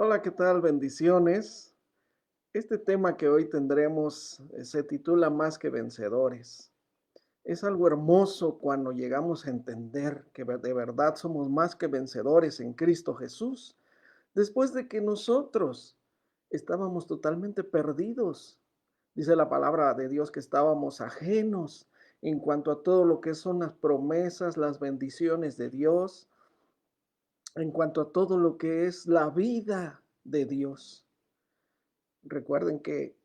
Hola, ¿qué tal? Bendiciones. Este tema que hoy tendremos se titula Más que vencedores. Es algo hermoso cuando llegamos a entender que de verdad somos más que vencedores en Cristo Jesús, después de que nosotros estábamos totalmente perdidos. Dice la palabra de Dios que estábamos ajenos en cuanto a todo lo que son las promesas, las bendiciones de Dios, en cuanto a todo lo que es la vida de Dios. Recuerden que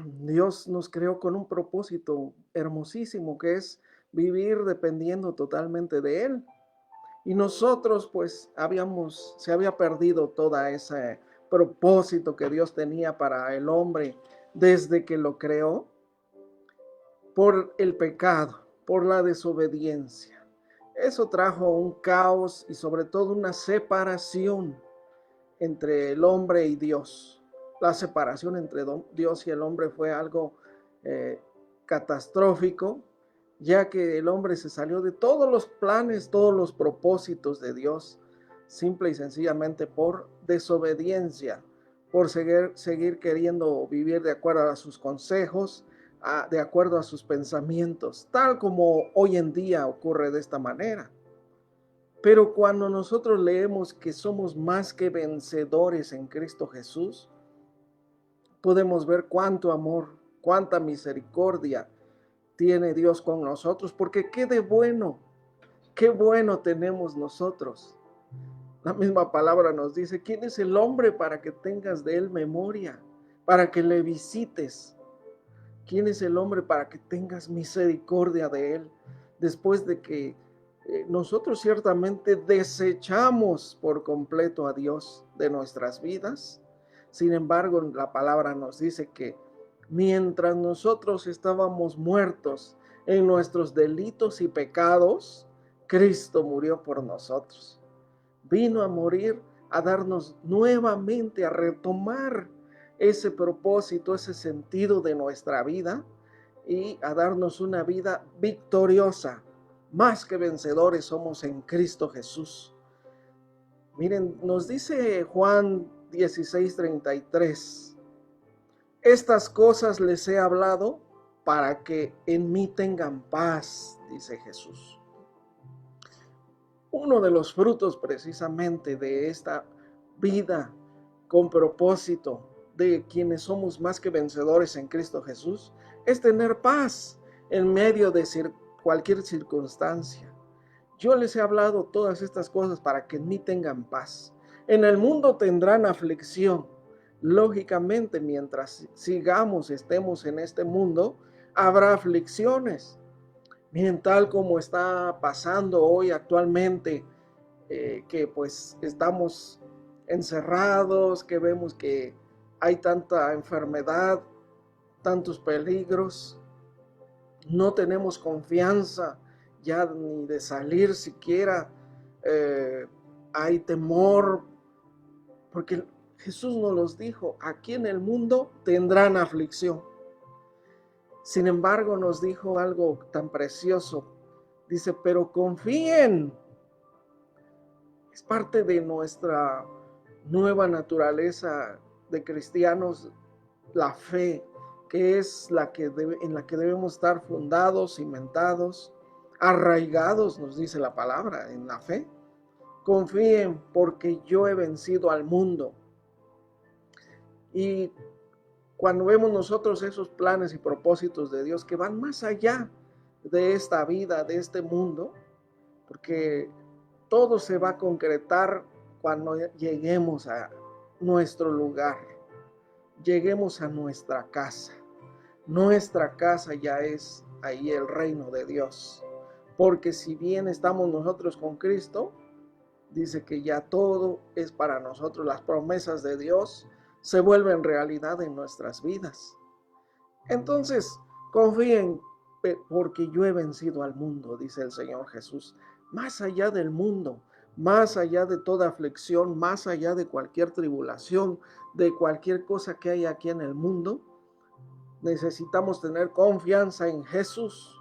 Dios nos creó con un propósito hermosísimo, que es vivir dependiendo totalmente de Él. Y nosotros, pues, se había perdido toda ese propósito que Dios tenía para el hombre desde que lo creó por el pecado, por la desobediencia. Eso trajo un caos y sobre todo una separación entre el hombre y Dios. La separación entre Dios y el hombre fue algo eh, catastrófico, ya que el hombre se salió de todos los planes, todos los propósitos de Dios, simple y sencillamente por desobediencia, por seguir queriendo vivir de acuerdo a sus consejos, de acuerdo a sus pensamientos, tal como hoy en día ocurre de esta manera. Pero cuando nosotros leemos que somos más que vencedores en Cristo Jesús, podemos ver cuánto amor, cuánta misericordia tiene Dios con nosotros, porque qué bueno tenemos nosotros. La misma palabra nos dice, ¿quién es el hombre para que tengas de él memoria, para que le visites? ¿Quién es el hombre para que tengas misericordia de él? Después de que nosotros ciertamente desechamos por completo a Dios de nuestras vidas. Sin embargo, la palabra nos dice que mientras nosotros estábamos muertos en nuestros delitos y pecados, Cristo murió por nosotros. Vino a morir, a darnos nuevamente, a retomar ese propósito, ese sentido de nuestra vida y a darnos una vida victoriosa. Más que vencedores somos en Cristo Jesús. Miren, nos dice Juan 16:33, estas cosas les he hablado para que en mí tengan paz, dice Jesús. Uno de los frutos precisamente de esta vida con propósito de quienes somos más que vencedores en Cristo Jesús es tener paz en medio de cualquier circunstancia. Yo les he hablado todas estas cosas para que en mí tengan paz. En el mundo tendrán aflicción. Lógicamente, mientras estemos en este mundo, habrá aflicciones. Miren, tal como está pasando hoy actualmente, que pues estamos encerrados, que vemos que hay tanta enfermedad, tantos peligros, no tenemos confianza ya ni de salir siquiera, eh, hay temor, porque Jesús nos los dijo, aquí en el mundo tendrán aflicción. Sin embargo, nos dijo algo tan precioso. Dice, pero confíen. Es parte de nuestra nueva naturaleza de cristianos, la fe, que es en la que debemos estar fundados, cimentados, arraigados, nos dice la palabra, en la fe. Confíen porque yo he vencido al mundo. Y cuando vemos nosotros esos planes y propósitos de Dios que van más allá de esta vida, de este mundo, porque todo se va a concretar cuando lleguemos a nuestro lugar, lleguemos a nuestra casa. Nuestra casa ya es ahí el reino de Dios, porque si bien estamos nosotros con Cristo, dice que ya todo es para nosotros, las promesas de Dios se vuelven realidad en nuestras vidas. Entonces, confíen porque yo he vencido al mundo, dice el Señor Jesús. Más allá del mundo, más allá de toda aflicción, más allá de cualquier tribulación, de cualquier cosa que haya aquí en el mundo, necesitamos tener confianza en Jesús,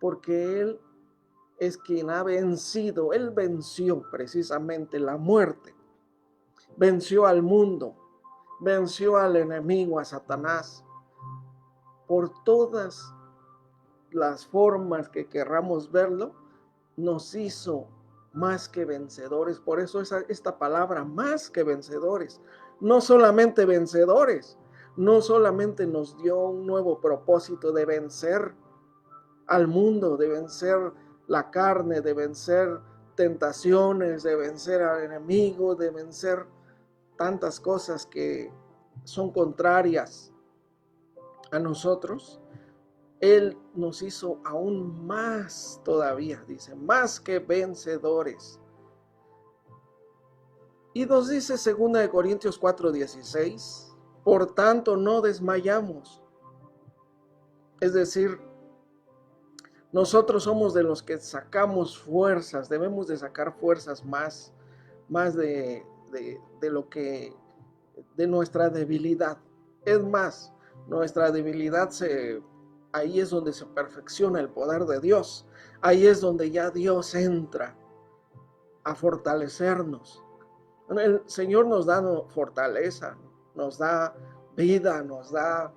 porque Él es quien ha vencido, Él venció precisamente la muerte venció al mundo, venció al enemigo, a Satanás. Por todas las formas que querramos verlo, nos hizo más que vencedores. Por eso esta palabra, más que vencedores, no solamente vencedores, no solamente nos dio un nuevo propósito de vencer al mundo, de vencer la carne, de vencer tentaciones, de vencer al enemigo, de vencer tantas cosas que son contrarias a nosotros. Él nos hizo aún más todavía, dice, más que vencedores. Y nos dice 2 Corintios 4:16, por tanto no desmayamos. Es decir, nosotros somos de los que sacamos fuerzas, debemos de sacar fuerzas más de lo que, de nuestra debilidad. Es más, nuestra debilidad ahí es donde se perfecciona el poder de Dios. Ahí es donde ya Dios entra a fortalecernos. El Señor nos da fortaleza, nos da vida, nos da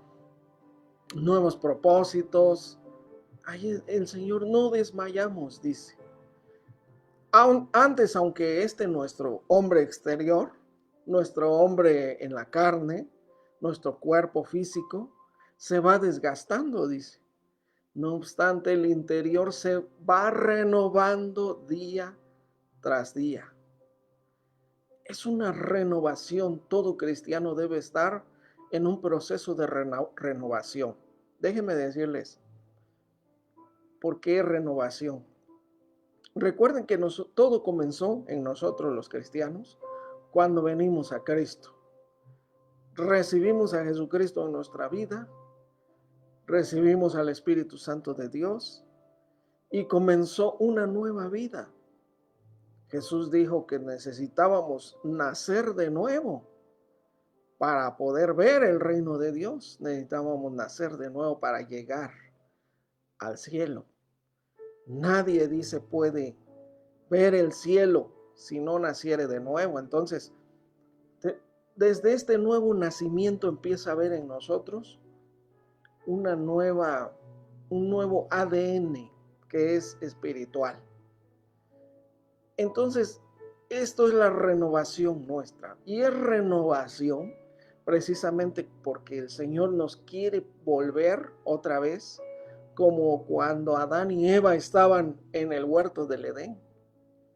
nuevos propósitos. Ahí el Señor no desmayamos, dice. Antes, aunque nuestro hombre exterior, nuestro hombre en la carne, nuestro cuerpo físico, se va desgastando, dice. No obstante, el interior se va renovando día tras día. Es una renovación. Todo cristiano debe estar en un proceso de renovación. Déjenme decirles, ¿por qué renovación? Recuerden que todo comenzó en nosotros los cristianos cuando venimos a Cristo. Recibimos a Jesucristo en nuestra vida, recibimos al Espíritu Santo de Dios y comenzó una nueva vida. Jesús dijo que necesitábamos nacer de nuevo para poder ver el reino de Dios. Necesitábamos nacer de nuevo para llegar al cielo. Nadie dice puede ver el cielo si no naciere de nuevo. Entonces, desde este nuevo nacimiento empieza a haber en nosotros un nuevo ADN que es espiritual. Entonces, esto es la renovación nuestra. Y es renovación precisamente porque el Señor nos quiere volver otra vez como cuando Adán y Eva estaban en el huerto del Edén.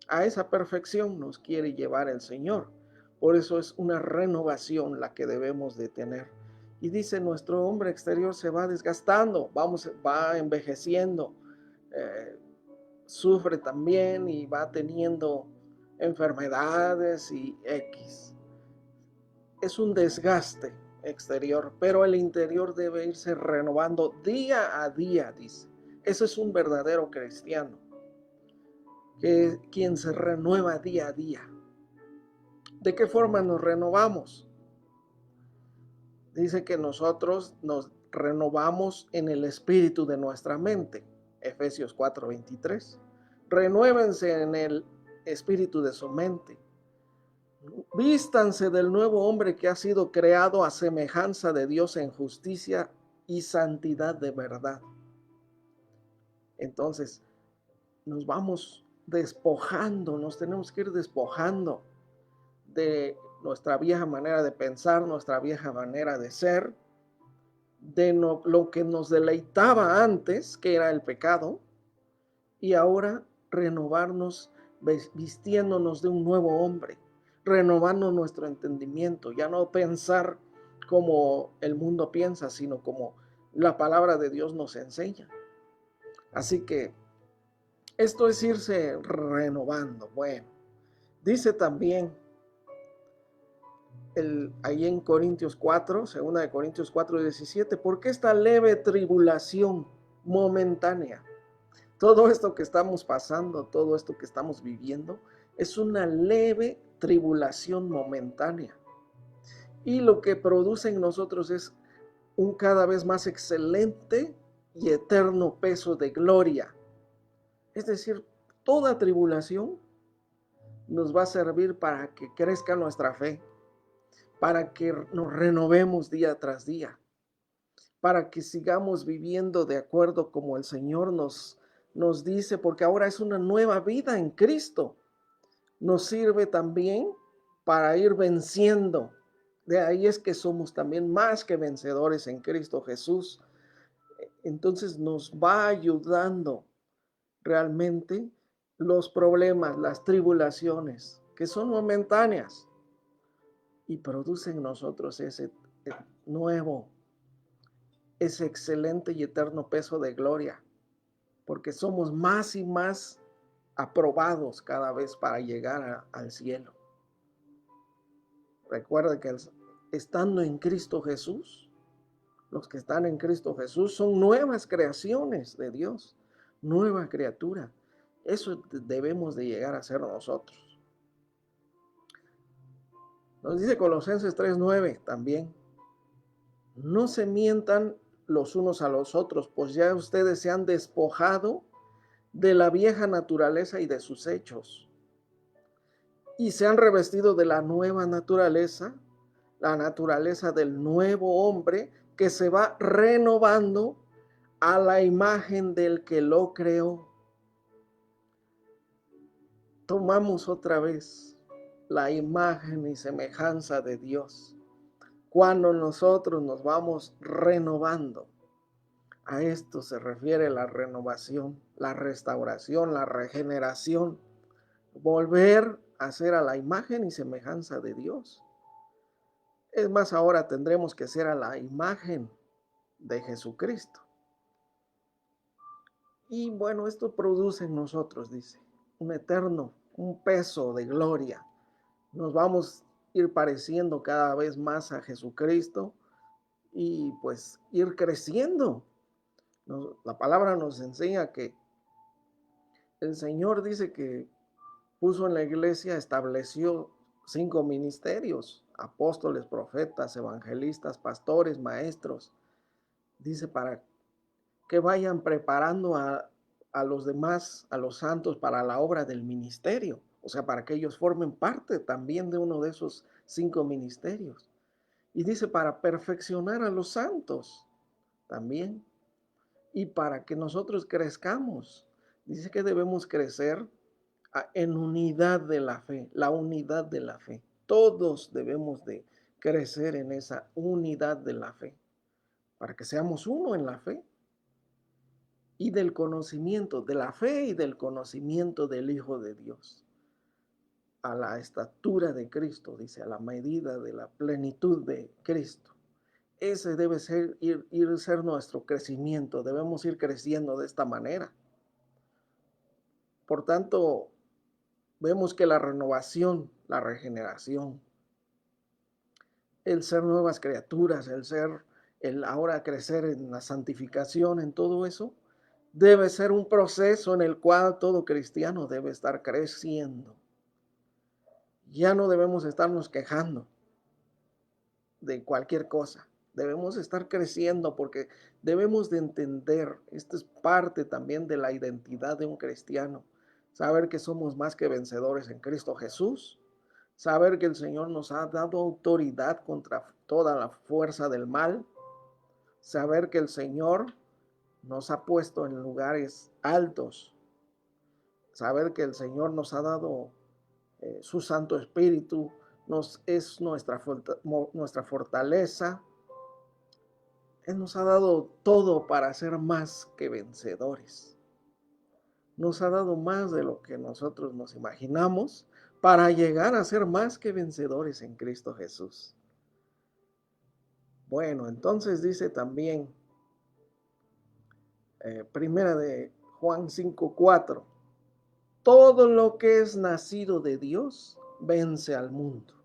A esa perfección nos quiere llevar el Señor. Por eso es una renovación la que debemos de tener. Y dice, nuestro hombre exterior se va desgastando, va envejeciendo, sufre también y va teniendo enfermedades y X. Es un desgaste exterior, pero el interior debe irse renovando día a día, dice. Ese es un verdadero cristiano, quien se renueva día a día. ¿De qué forma nos renovamos? Dice que nosotros nos renovamos en el espíritu de nuestra mente. Efesios 4:23. Renuévense en el espíritu de su mente. Vístanse del nuevo hombre que ha sido creado a semejanza de Dios en justicia y santidad de verdad. Entonces, nos vamos despojando, nos tenemos que ir despojando de nuestra vieja manera de pensar, nuestra vieja manera de ser, de lo que nos deleitaba antes, que era el pecado, y ahora renovarnos vistiéndonos de un nuevo hombre, renovando nuestro entendimiento, ya no pensar como el mundo piensa, sino como la palabra de Dios nos enseña. Así que esto es irse renovando. Bueno, dice también ahí en Corintios 4, 2 Corintios 4:17, porque esta leve tribulación momentánea, todo esto que estamos pasando, todo esto que estamos viviendo, es una leve tribulación momentánea. Y lo que produce en nosotros es un cada vez más excelente y eterno peso de gloria. Es decir, toda tribulación nos va a servir para que crezca nuestra fe, para que nos renovemos día tras día, para que sigamos viviendo de acuerdo como el Señor nos dice, porque ahora es una nueva vida en Cristo. Nos sirve también para ir venciendo. De ahí es que somos también más que vencedores en Cristo Jesús. Entonces nos va ayudando realmente los problemas, las tribulaciones, que son momentáneas y producen en nosotros ese nuevo, ese excelente y eterno peso de gloria, porque somos más y más aprobados cada vez para llegar al cielo. Recuerda que estando en Cristo Jesús, los que están en Cristo Jesús son nuevas creaciones de Dios, nueva criatura. Eso debemos de llegar a ser nosotros. Nos dice Colosenses 3:9 también. No se mientan los unos a los otros, pues ya ustedes se han despojado de la vieja naturaleza y de sus hechos, y se han revestido de la nueva naturaleza, la naturaleza del nuevo hombre que se va renovando a la imagen del que lo creó. Tomamos otra vez la imagen y semejanza de Dios cuando nosotros nos vamos renovando. A esto se refiere la renovación, la restauración, la regeneración. Volver a ser a la imagen y semejanza de Dios. Es más, ahora tendremos que ser a la imagen de Jesucristo. Y bueno, esto produce en nosotros, dice, un peso de gloria. Nos vamos a ir pareciendo cada vez más a Jesucristo y pues ir creciendo. La palabra nos enseña que el Señor dice que puso en la iglesia, estableció 5 ministerios: apóstoles, profetas, evangelistas, pastores, maestros. Dice para que vayan preparando a los demás, a los santos, para la obra del ministerio. O sea, para que ellos formen parte también de uno de esos 5 ministerios. Y dice para perfeccionar a los santos también. Y para que nosotros crezcamos. Dice que debemos crecer en unidad de la fe, la unidad de la fe. Todos debemos de crecer en esa unidad de la fe, para que seamos uno en la fe y del conocimiento, de la fe y del conocimiento del Hijo de Dios, a la estatura de Cristo, dice, a la medida de la plenitud de Cristo. Ese debe ser ser nuestro crecimiento, debemos ir creciendo de esta manera. Por tanto, vemos que la renovación, la regeneración, el ser nuevas criaturas, el ahora crecer en la santificación, en todo eso, debe ser un proceso en el cual todo cristiano debe estar creciendo. Ya no debemos estarnos quejando de cualquier cosa. Debemos estar creciendo porque debemos de entender, esto es parte también de la identidad de un cristiano, saber que somos más que vencedores en Cristo Jesús, saber que el Señor nos ha dado autoridad contra toda la fuerza del mal, saber que el Señor nos ha puesto en lugares altos, saber que el Señor nos ha dado su Santo Espíritu, es nuestra fortaleza. Él nos ha dado todo para ser más que vencedores. Nos ha dado más de lo que nosotros nos imaginamos para llegar a ser más que vencedores en Cristo Jesús. Bueno, entonces dice también, primera de Juan 5:4, todo lo que es nacido de Dios vence al mundo.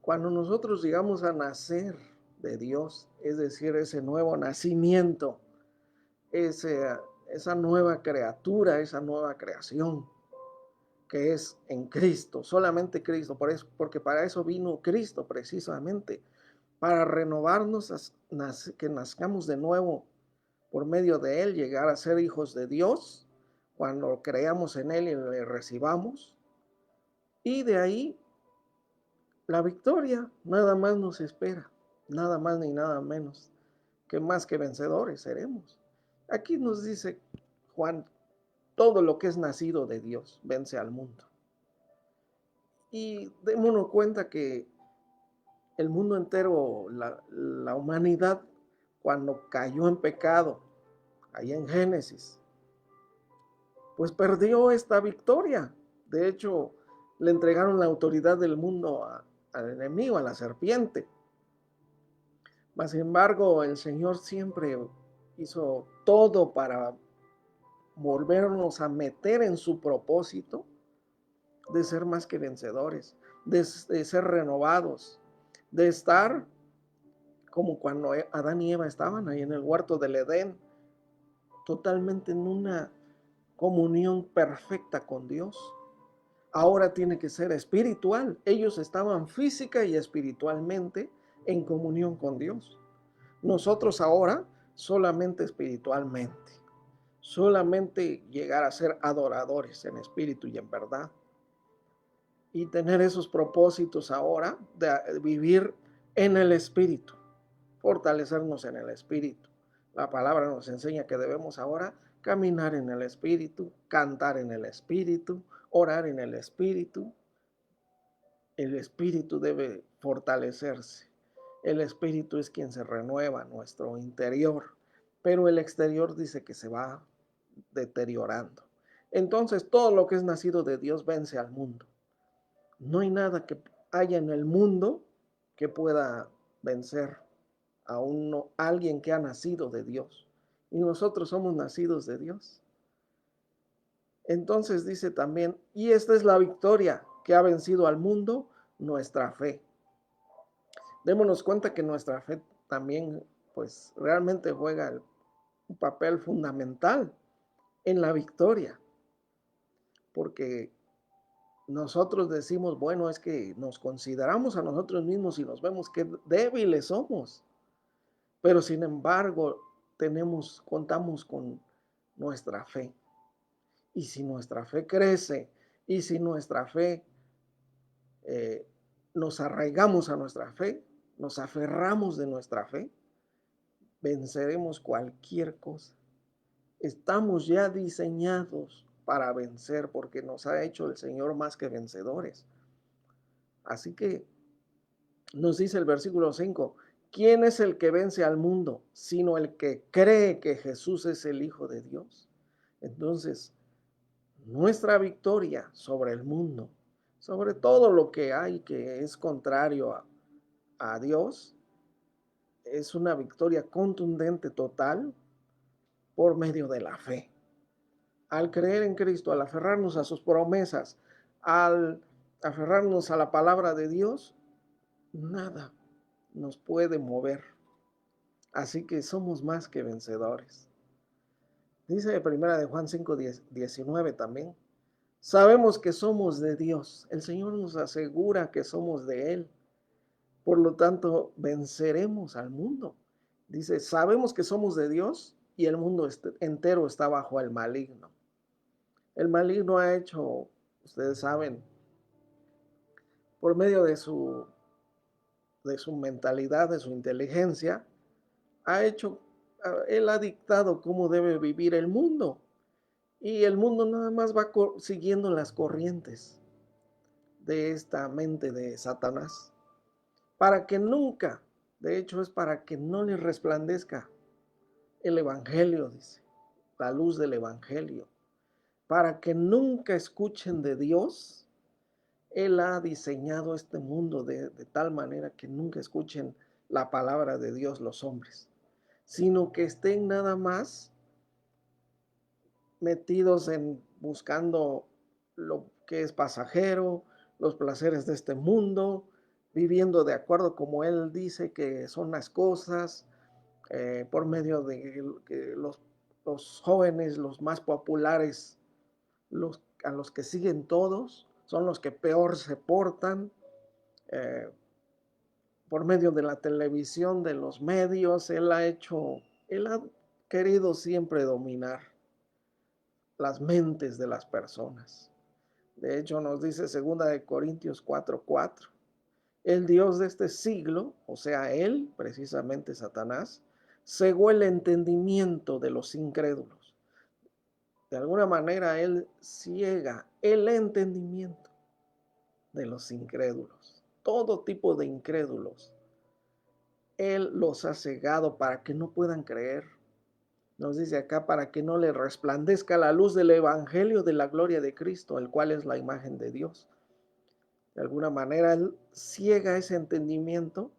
Cuando nosotros llegamos a nacer de Dios, es decir, ese nuevo nacimiento, esa nueva criatura, esa nueva creación que es en Cristo, solamente Cristo, porque para eso vino Cristo precisamente, para renovarnos, que nazcamos de nuevo por medio de Él, llegar a ser hijos de Dios, cuando creamos en Él y le recibamos, y de ahí la victoria nada más nos espera, nada más ni nada menos que más que vencedores seremos. Aquí nos dice Juan, todo lo que es nacido de Dios vence al mundo. Y démonos cuenta que el mundo entero, la humanidad, cuando cayó en pecado, ahí en Génesis, pues perdió esta victoria. De hecho, le entregaron la autoridad del mundo al enemigo, a la serpiente. Mas, sin embargo, el Señor siempre hizo todo para volvernos a meter en su propósito de ser más que vencedores, de ser renovados, de estar como cuando Adán y Eva estaban ahí en el huerto del Edén, totalmente en una comunión perfecta con Dios. Ahora tiene que ser espiritual. Ellos estaban física y espiritualmente en comunión con Dios. Nosotros ahora solamente espiritualmente, solamente llegar a ser adoradores en espíritu y en verdad. Y tener esos propósitos ahora de vivir en el espíritu, fortalecernos en el espíritu. La palabra nos enseña que debemos ahora caminar en el espíritu, cantar en el espíritu, orar en el espíritu. El espíritu debe fortalecerse. El espíritu es quien se renueva nuestro interior, pero el exterior dice que se va deteriorando. Entonces todo lo que es nacido de Dios vence al mundo. No hay nada que haya en el mundo que pueda vencer a alguien que ha nacido de Dios. Y nosotros somos nacidos de Dios. Entonces dice también, y esta es la victoria que ha vencido al mundo, nuestra fe. Démonos cuenta que nuestra fe también, pues, realmente juega un papel fundamental en la victoria. Porque nosotros decimos, bueno, es que nos consideramos a nosotros mismos y nos vemos que débiles somos. Pero sin embargo, contamos con nuestra fe. Y si nuestra fe crece, y si nuestra fe, nos arraigamos a nuestra fe, nos aferramos de nuestra fe, venceremos cualquier cosa. Estamos ya diseñados para vencer porque nos ha hecho el Señor más que vencedores. Así que nos dice el versículo 5, ¿quién es el que vence al mundo sino el que cree que Jesús es el Hijo de Dios? Entonces, nuestra victoria sobre el mundo, sobre todo lo que hay que es contrario a Dios, es una victoria contundente, total, por medio de la fe. Al creer en Cristo, al aferrarnos a sus promesas, al aferrarnos a la palabra de Dios, nada nos puede mover. Así que somos más que vencedores. Dice primera de Juan 5:19 también. Sabemos que somos de Dios. El Señor nos asegura que somos de Él. Por lo tanto, venceremos al mundo. Dice, sabemos que somos de Dios y el mundo entero está bajo el maligno. El maligno ha hecho, ustedes saben, por medio de su mentalidad, de su inteligencia, él ha dictado cómo debe vivir el mundo. Y el mundo nada más va siguiendo las corrientes de esta mente de Satanás. Para que nunca, de hecho es para que no les resplandezca el Evangelio, dice, la luz del Evangelio. Para que nunca escuchen de Dios, Él ha diseñado este mundo de tal manera que nunca escuchen la palabra de Dios los hombres, sino que estén nada más metidos en buscando lo que es pasajero, los placeres de este mundo, viviendo de acuerdo como Él dice que son las cosas, por medio de que los jóvenes, los más populares, a los que siguen todos, son los que peor se portan, eh, por medio de la televisión, de los medios, Él ha querido siempre dominar las mentes de las personas. De hecho, nos dice 2 Corintios 4:4, El Dios de este siglo, o sea, él, precisamente Satanás, cegó el entendimiento de los incrédulos. De alguna manera, él ciega el entendimiento de los incrédulos. Todo tipo de incrédulos. Él los ha cegado para que no puedan creer. Nos dice acá, para que no le resplandezca la luz del evangelio de la gloria de Cristo, el cual es la imagen de Dios. De alguna manera, él ciega ese entendimiento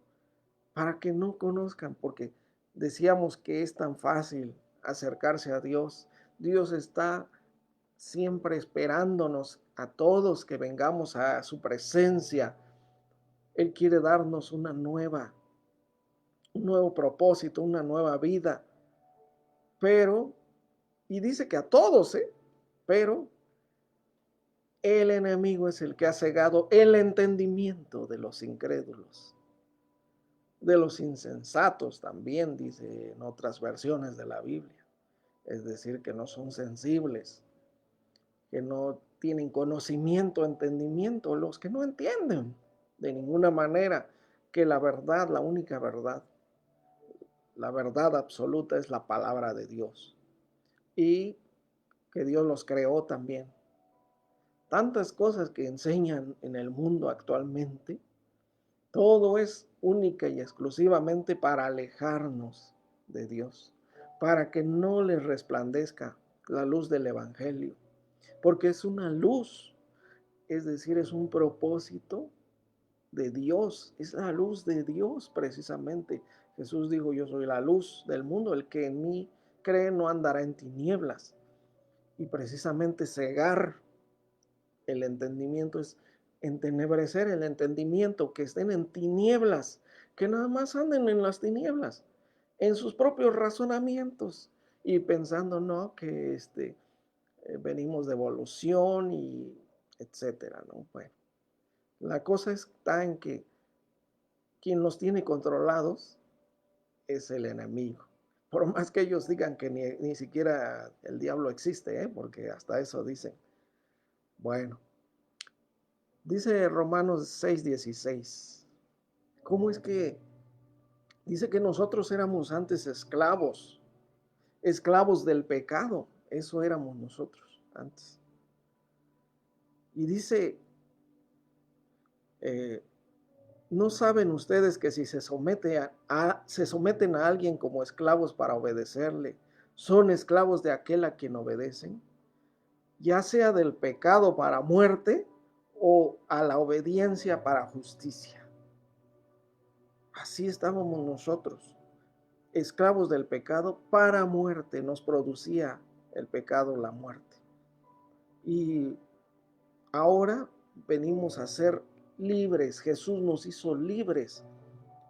para que no conozcan, porque decíamos que es tan fácil acercarse a Dios. Dios está siempre esperándonos a todos que vengamos a su presencia. Él quiere darnos un nuevo propósito, una nueva vida. Pero, y dice que a todos, pero el enemigo es el que ha cegado el entendimiento de los incrédulos, de los insensatos también, dice en otras versiones de la Biblia. Es decir, que no son sensibles, que no tienen conocimiento, entendimiento, los que no entienden de ninguna manera que la verdad, la única verdad, la verdad absoluta es la palabra de Dios y que Dios los creó también. Tantas cosas que enseñan en el mundo actualmente, todo es única y exclusivamente para alejarnos de Dios, para que no les resplandezca la luz del Evangelio, porque es una luz, es decir, es un propósito de Dios, es la luz de Dios precisamente. Jesús dijo, yo soy la luz del mundo, el que en mí cree no andará en tinieblas. Y precisamente cegar el entendimiento es entenebrecer el entendimiento, que estén en tinieblas, que nada más anden en las tinieblas, en sus propios razonamientos y pensando, no, que venimos de evolución y etcétera, ¿no? Bueno, la cosa está en que quien los tiene controlados es el enemigo. Por más que ellos digan que ni siquiera el diablo existe, porque hasta eso dicen. Bueno, dice Romanos 6:16. ¿Cómo es que dice que nosotros éramos antes esclavos? Esclavos del pecado. Eso éramos nosotros antes. Y dice, eh, ¿no saben ustedes que si se someten a alguien como esclavos para obedecerle, son esclavos de aquel a quien obedecen? Ya sea del pecado para muerte o a la obediencia para justicia. Así estábamos nosotros, esclavos del pecado para muerte, nos producía el pecado la muerte. Y ahora venimos a ser libres, Jesús nos hizo libres.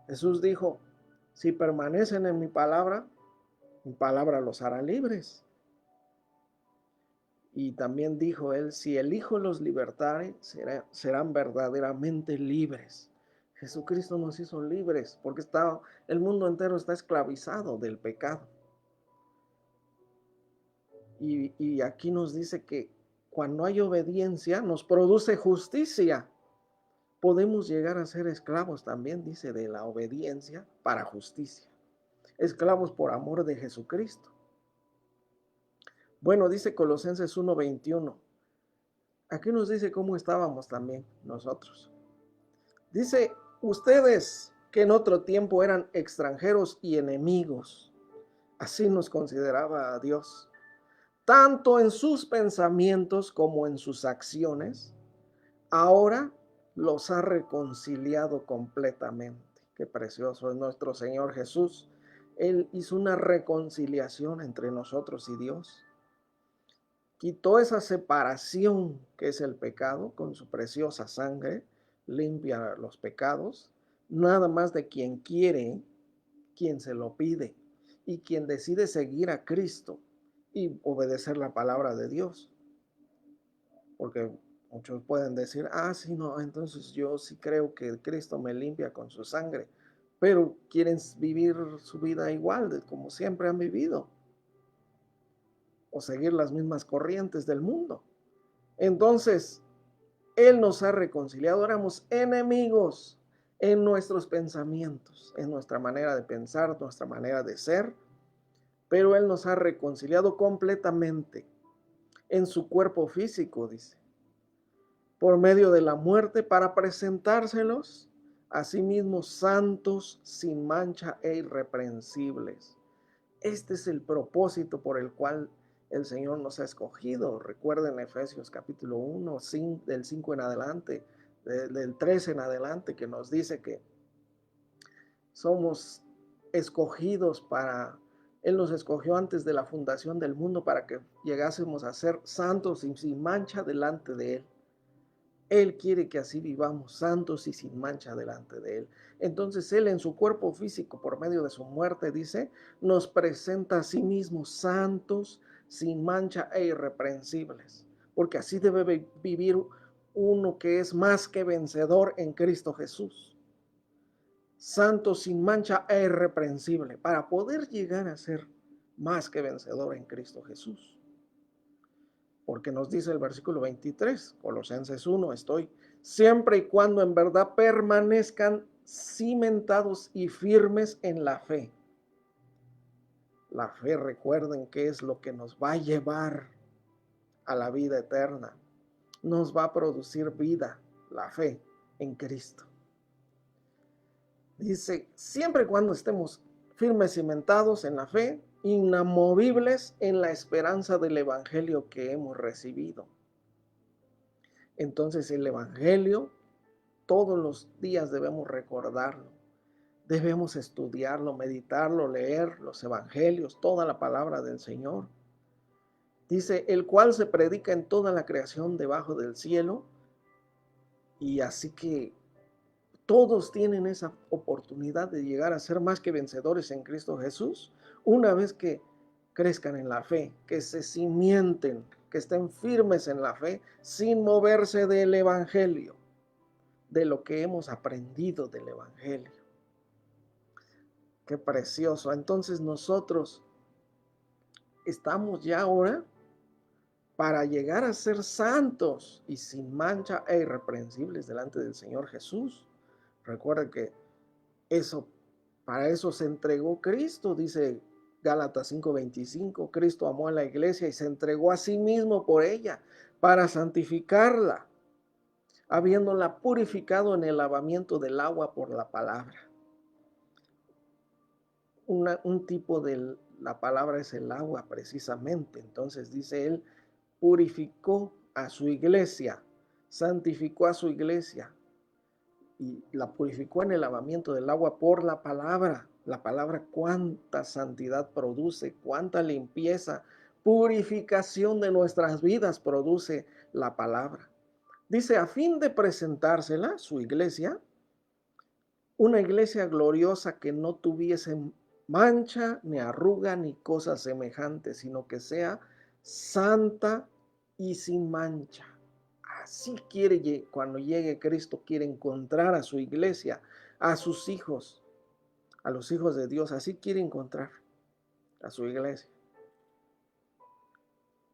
Jesús dijo, si permanecen en mi palabra los hará libres. Y también dijo él, si el Hijo los libertare, serán verdaderamente libres. Jesucristo nos hizo libres porque el mundo entero está esclavizado del pecado. Y aquí nos dice que cuando hay obediencia nos produce justicia. Podemos llegar a ser esclavos también, dice, de la obediencia para justicia. Esclavos por amor de Jesucristo. Bueno, dice Colosenses 1:21. Aquí nos dice cómo estábamos también nosotros. Dice, ustedes que en otro tiempo eran extranjeros y enemigos, así nos consideraba a Dios, tanto en sus pensamientos como en sus acciones, ahora los ha reconciliado completamente. Qué precioso es nuestro Señor Jesús. Él hizo una reconciliación entre nosotros y Dios. Quitó esa separación que es el pecado con su preciosa sangre, limpia los pecados, nada más de quien quiere, quien se lo pide y quien decide seguir a Cristo y obedecer la palabra de Dios. Porque muchos pueden decir, sí, no, entonces yo sí creo que Cristo me limpia con su sangre, pero quieren vivir su vida igual de como siempre han vivido o seguir las mismas corrientes del mundo. Entonces, Él nos ha reconciliado, éramos enemigos, en nuestros pensamientos, en nuestra manera de pensar, nuestra manera de ser, pero Él nos ha reconciliado completamente en su cuerpo físico, dice, por medio de la muerte para presentárselos a sí mismos santos, sin mancha e irreprensibles. Este es el propósito por el cual el Señor nos ha escogido. Recuerden Efesios capítulo 1, del 5 en adelante, del 13 en adelante, que nos dice que somos escogidos Él nos escogió antes de la fundación del mundo para que llegásemos a ser santos y sin mancha delante de Él. Él quiere que así vivamos santos y sin mancha delante de Él. Entonces Él en su cuerpo físico, por medio de su muerte, dice, nos presenta a sí mismo santos, sin mancha e irreprensibles. Porque así debe vivir uno que es más que vencedor en Cristo Jesús. Santo, sin mancha e irreprensible, para poder llegar a ser más que vencedor en Cristo Jesús. Porque nos dice el versículo 23, Colosenses 1, estoy siempre y cuando en verdad permanezcan cimentados y firmes en la fe. La fe, recuerden que es lo que nos va a llevar a la vida eterna. Nos va a producir vida, la fe en Cristo. Dice, siempre y cuando estemos firmes, cimentados en la fe, inamovibles en la esperanza del evangelio que hemos recibido. Entonces el evangelio todos los días debemos recordarlo, debemos estudiarlo, meditarlo, leer los evangelios, toda la palabra del Señor. Dice, el cual se predica en toda la creación debajo del cielo, y así que todos tienen esa oportunidad de llegar a ser más que vencedores en Cristo Jesús, una vez que crezcan en la fe, que se cimienten, que estén firmes en la fe, sin moverse del evangelio, de lo que hemos aprendido del evangelio. Qué precioso. Entonces nosotros estamos ya ahora para llegar a ser santos y sin mancha e irreprensibles delante del Señor Jesús. Recuerda que para eso se entregó Cristo, dice Gálatas 5:25. Cristo amó a la iglesia y se entregó a sí mismo por ella, para santificarla, habiéndola purificado en el lavamiento del agua por la palabra. Un tipo de la palabra es el agua precisamente. Entonces dice él, purificó a su iglesia, santificó a su iglesia y la purificó en el lavamiento del agua por la palabra. La palabra, cuánta santidad produce, cuánta limpieza, purificación de nuestras vidas produce la palabra. Dice, a fin de presentársela, su iglesia, una iglesia gloriosa que no tuviese mancha, ni arruga, ni cosa semejante, sino que sea santa y sin mancha. Así quiere, cuando llegue Cristo, quiere encontrar a su iglesia, a sus hijos, a los hijos de Dios. Así quiere encontrar a su iglesia.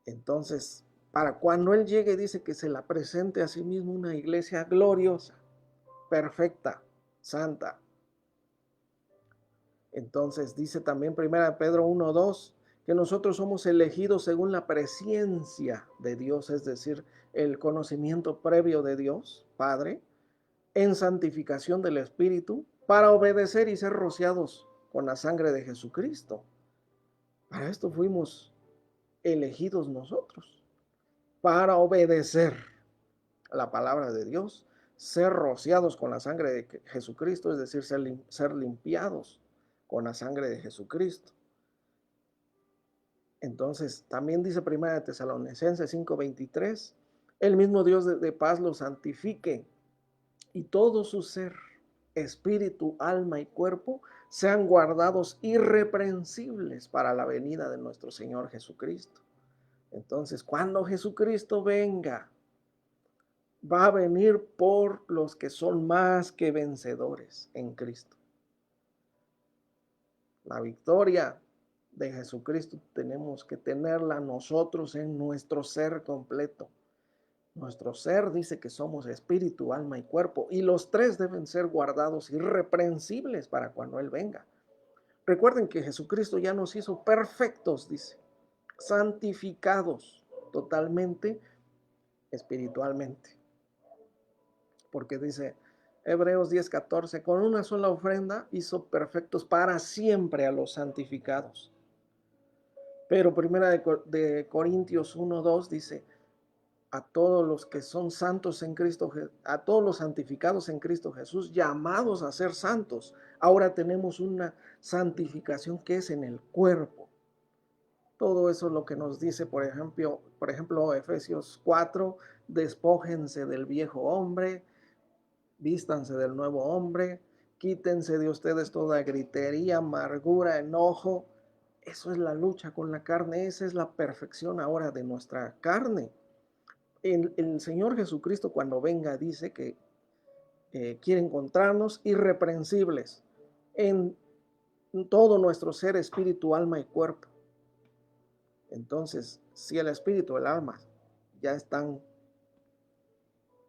Entonces, para cuando Él llegue, dice que se la presente a sí mismo una iglesia gloriosa, perfecta, santa. Entonces dice también 1 Pedro 1:2 que nosotros somos elegidos según la presciencia de Dios, es decir, el conocimiento previo de Dios, Padre, en santificación del Espíritu, para obedecer y ser rociados con la sangre de Jesucristo. Para esto fuimos elegidos nosotros, para obedecer la palabra de Dios, ser rociados con la sangre de Jesucristo, es decir, ser limpiados con la sangre de Jesucristo. Entonces, también dice 1 Tesalonicenses 5:23, el mismo Dios de paz los santifique y todo su ser, espíritu, alma y cuerpo sean guardados irreprensibles para la venida de nuestro Señor Jesucristo. Entonces, cuando Jesucristo venga, va a venir por los que son más que vencedores en Cristo. La victoria de Jesucristo tenemos que tenerla nosotros en nuestro ser completo, Nuestro ser dice que somos espíritu, alma y cuerpo, y los tres deben ser guardados irreprensibles para cuando Él venga. Recuerden que Jesucristo ya nos hizo perfectos, dice, santificados totalmente espiritualmente. Porque dice Hebreos 10:14, con una sola ofrenda hizo perfectos para siempre a los santificados. Pero primera de Corintios 1:2 dice, a todos los que son santos en Cristo, a todos los santificados en Cristo Jesús, llamados a ser santos. Ahora tenemos una santificación que es en el cuerpo. Todo eso es lo que nos dice, por ejemplo, Efesios 4, despójense del viejo hombre, vístanse del nuevo hombre, quítense de ustedes toda gritería, amargura, enojo. Eso es la lucha con la carne, esa es la perfección ahora de nuestra carne. El Señor Jesucristo cuando venga dice que quiere encontrarnos irreprensibles en todo nuestro ser, espíritu, alma y cuerpo. Entonces, si el espíritu, el alma ya están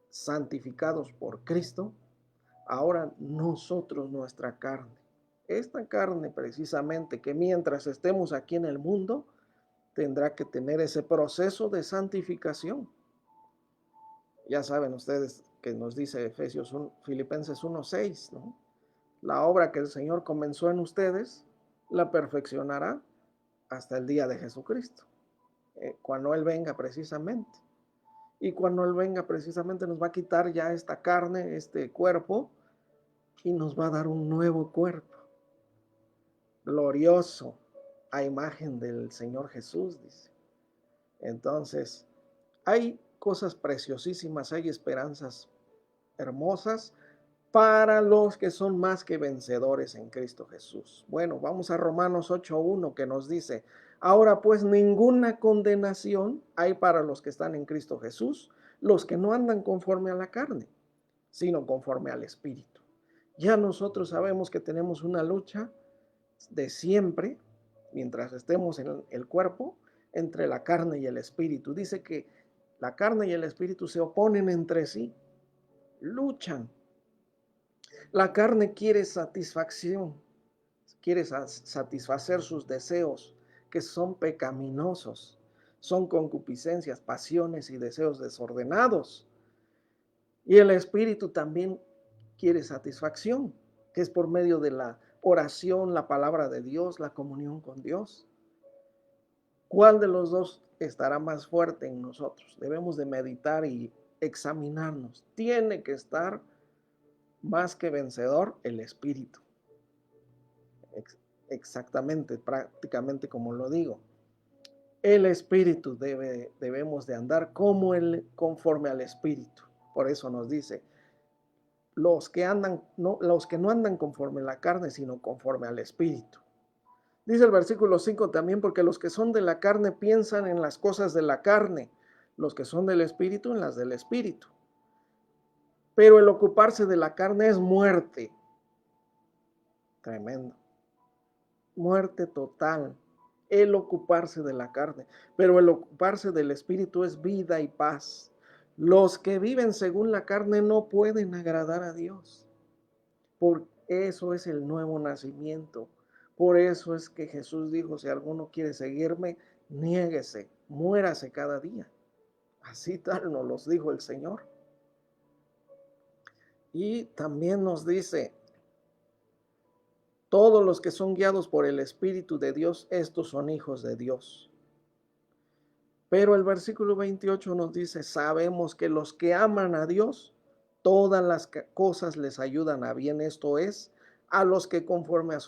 santificados por Cristo, ahora nosotros, nuestra carne, esta carne precisamente que mientras estemos aquí en el mundo, tendrá que tener ese proceso de santificación. Ya saben ustedes que nos dice Filipenses 1:6, ¿no? La obra que el Señor comenzó en ustedes, la perfeccionará hasta el día de Jesucristo, cuando Él venga precisamente. Y cuando Él venga precisamente nos va a quitar ya esta carne, este cuerpo, y nos va a dar un nuevo cuerpo, glorioso, a imagen del Señor Jesús, dice. Entonces, hay cosas preciosísimas, hay esperanzas hermosas para los que son más que vencedores en Cristo Jesús. Bueno, vamos a Romanos 8:1 que nos dice, ahora pues ninguna condenación hay para los que están en Cristo Jesús, los que no andan conforme a la carne, sino conforme al Espíritu. Ya nosotros sabemos que tenemos una lucha de siempre, mientras estemos en el cuerpo, entre la carne y el espíritu. Dice que la carne y el espíritu se oponen entre sí, luchan. La carne quiere satisfacción, quiere satisfacer sus deseos, que son pecaminosos, son concupiscencias, pasiones y deseos desordenados. Y el espíritu también quiere satisfacción, que es por medio de la oración, la palabra de Dios, la comunión con Dios. ¿Cuál de los dos estará más fuerte en nosotros? Debemos de meditar y examinarnos. Tiene que estar más que vencedor el espíritu. Exactamente, prácticamente como lo digo. El espíritu debemos de andar conforme al espíritu. Por eso nos dice, los que no andan conforme a la carne, sino conforme al espíritu. Dice el versículo 5 también, porque los que son de la carne piensan en las cosas de la carne, los que son del espíritu en las del espíritu. Pero el ocuparse de la carne es muerte. Tremendo. Muerte total. El ocuparse de la carne. Pero el ocuparse del espíritu es vida y paz. Los que viven según la carne no pueden agradar a Dios. Por eso es el nuevo nacimiento. Por eso es que Jesús dijo, si alguno quiere seguirme, niéguese, muérase cada día. Así tal nos los dijo el Señor. Y también nos dice, todos los que son guiados por el Espíritu de Dios, estos son hijos de Dios. Pero el versículo 28 nos dice, sabemos que los que aman a Dios, todas las cosas les ayudan a bien, esto es, a los que conforme a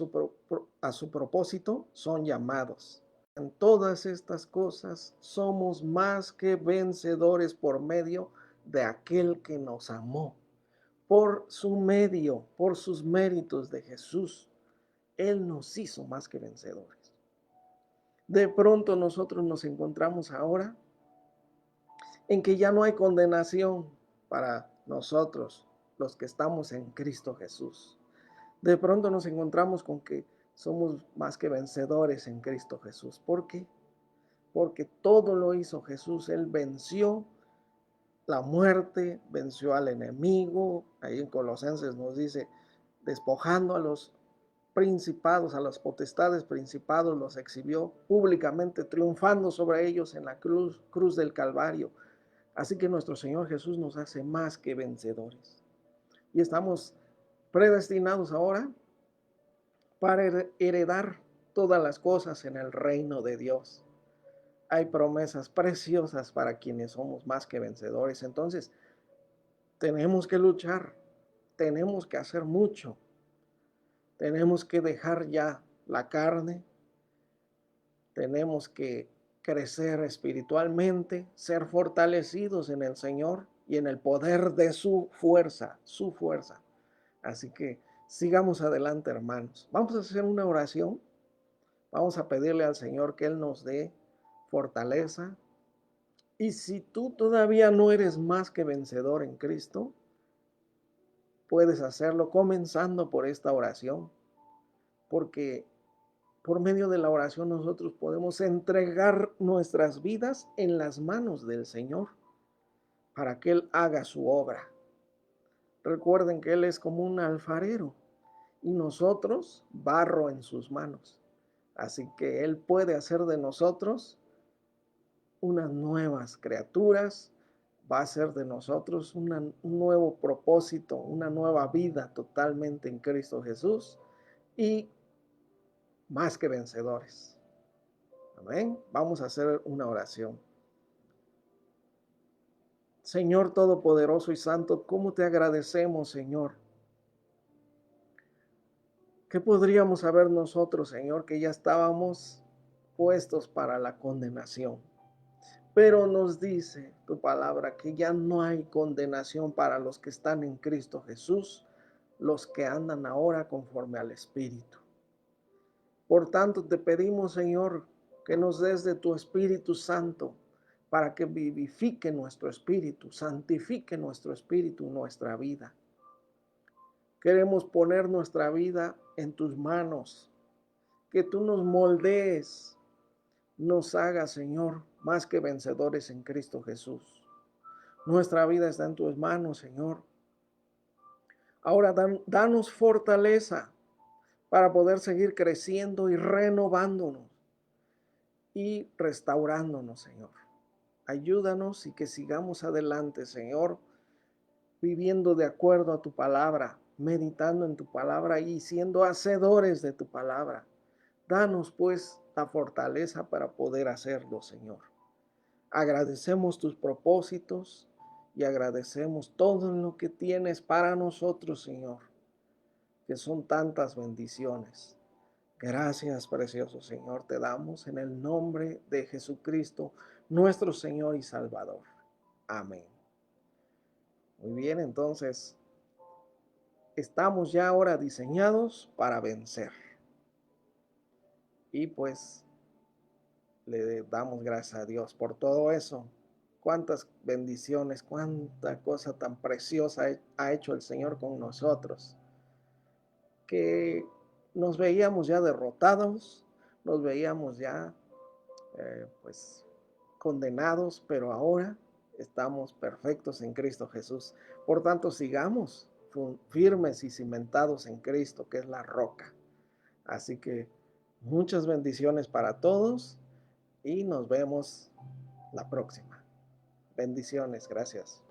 su propósito son llamados. En todas estas cosas somos más que vencedores por medio de aquel que nos amó. Por su medio, por sus méritos de Jesús, Él nos hizo más que vencedores. De pronto nosotros nos encontramos ahora en que ya no hay condenación para nosotros, los que estamos en Cristo Jesús. De pronto nos encontramos con que somos más que vencedores en Cristo Jesús. ¿Por qué? Porque todo lo hizo Jesús. Él venció la muerte, venció al enemigo. Ahí en Colosenses nos dice, despojando a los principados, a las potestades principados, los exhibió públicamente, triunfando sobre ellos en la cruz del Calvario. Así que nuestro Señor Jesús nos hace más que vencedores. Y estamos predestinados ahora para heredar todas las cosas en el reino de Dios. Hay promesas preciosas para quienes somos más que vencedores. Entonces, tenemos que luchar, tenemos que hacer mucho, tenemos que dejar ya la carne, tenemos que crecer espiritualmente, ser fortalecidos en el Señor y en el poder de su fuerza, su fuerza. Así que sigamos adelante, hermanos. Vamos a hacer una oración. Vamos a pedirle al Señor que Él nos dé fortaleza. Y si tú todavía no eres más que vencedor en Cristo, puedes hacerlo comenzando por esta oración, porque por medio de la oración nosotros podemos entregar nuestras vidas en las manos del Señor para que Él haga su obra. Recuerden que Él es como un alfarero y nosotros barro en sus manos. Así que Él puede hacer de nosotros unas nuevas criaturas, va a ser de nosotros un nuevo propósito, una nueva vida totalmente en Cristo Jesús y más que vencedores. Amén. Vamos a hacer una oración. Señor Todopoderoso y Santo, ¿cómo te agradecemos, Señor? ¿Qué podríamos saber nosotros, Señor, que ya estábamos puestos para la condenación? Pero nos dice tu palabra que ya no hay condenación para los que están en Cristo Jesús, los que andan ahora conforme al Espíritu. Por tanto, te pedimos, Señor, que nos des de tu Espíritu Santo para que vivifique nuestro espíritu, santifique nuestro espíritu, nuestra vida. Queremos poner nuestra vida en tus manos, que tú nos moldees, nos hagas, Señor, más que vencedores en Cristo Jesús. Nuestra vida está en tus manos, Señor. Ahora danos fortaleza para poder seguir creciendo y renovándonos y restaurándonos, Señor. Ayúdanos y que sigamos adelante, Señor, viviendo de acuerdo a tu palabra, meditando en tu palabra y siendo hacedores de tu palabra. Danos, pues, la fortaleza para poder hacerlo, Señor. Agradecemos tus propósitos y agradecemos todo lo que tienes para nosotros, Señor, que son tantas bendiciones. Gracias, precioso Señor, te damos en el nombre de Jesucristo, nuestro Señor y Salvador. Amén. Muy bien, entonces, estamos ya ahora diseñados para vencer. Y pues, le damos gracias a Dios por todo eso. Cuántas bendiciones, cuánta cosa tan preciosa ha hecho el Señor con nosotros. Que nos veíamos ya derrotados, nos veíamos ya pues condenados, pero ahora estamos perfectos en Cristo Jesús. Por tanto, sigamos firmes y cimentados en Cristo, que es la roca. Así que muchas bendiciones para todos y nos vemos la próxima. Bendiciones, gracias.